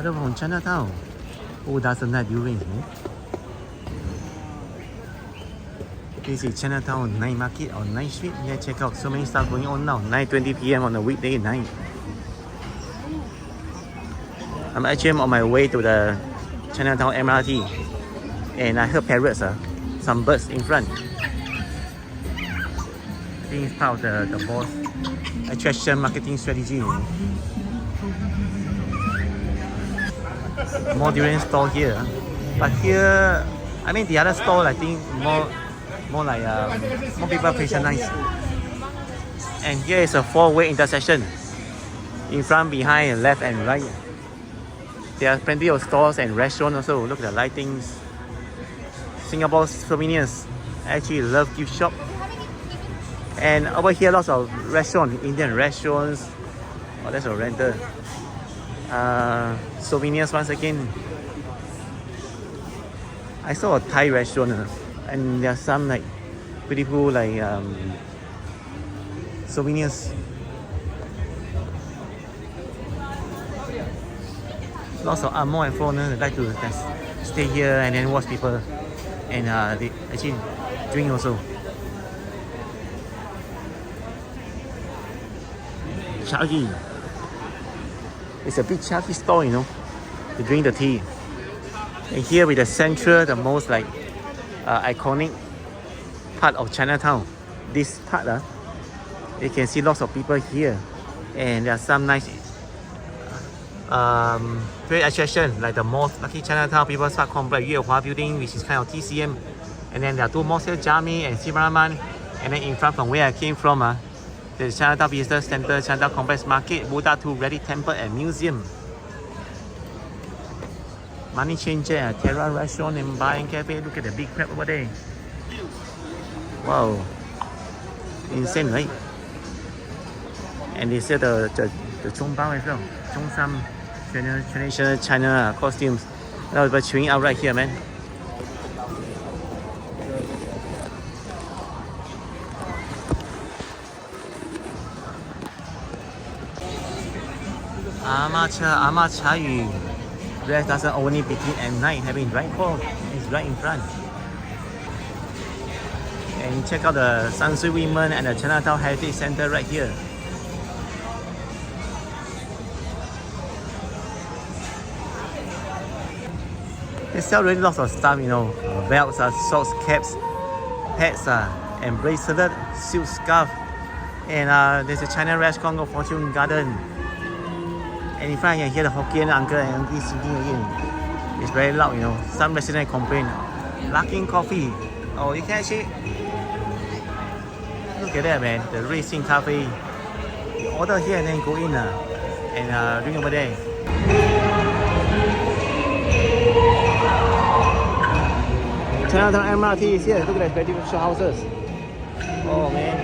Other from Chinatown. Who doesn't like durians, man? This is Chinatown night market or night street. Yeah, check out so many stuff going on now. 9:20 p.m. on a weekday night. I'm actually on my way to the Chinatown MRT, and I heard parrots, some birds in front. I think it's part of the boss attraction marketing strategy. More durian store here, but here, I mean the other store, I think more like more people patronize. And here is a four-way intersection. In front, behind, left and right. There are plenty of stores and restaurants also. Look at the lightings. Singapore souvenirs. I actually love gift shop. And over here, lots of restaurants, Indian restaurants. Oh, that's a rental. Souvenirs once again. I saw a Thai restaurant, and there are some like beautiful like souvenirs. Lots of Angmoh and foreigners like to stay here and then watch people, and they actually drink also. Chagi. It's a big Chagi store, you know, to drink the tea. And here with the central, the most like iconic part of Chinatown. This part, you can see lots of people here, and there are some nice great attraction like the mosque, Lucky Chinatown People's Park Complex, Yuehua Building, which is kind of TCM. And then there are two mosques here, Jami and Sibaraman. And then in front from where I came from, the Chinatown Visitor Center, Chinatown Complex Market, Buddha 2 Ready Temple and Museum. Money changer, Terra Restaurant and Bar and Cafe. Look at the big crab over there. Wow. Insane, right? And they sell the Chongbao as well. Chongsam, traditional China costumes. Now we're chewing out right here, man. Ama Cha Yu. Rest doesn't only begin at night, having right call. It's right in front. And check out the Sansui Women and the Chinatown Heritage Center right here. They sell really lots of stuff, you know, belts, socks, caps, hats, and bracelet, silk scarf. And there's a China restaurant called Fortune Garden. And in front you can hear the Hokkien uncle and auntie singing again. It's very loud, you know. Some residents complain. Lacking coffee. Oh, you can actually look at that, man. The Racing Cafe. You order here and then go in and drink over there. Chinatown MRT is here. Look at the beautiful houses. Oh man.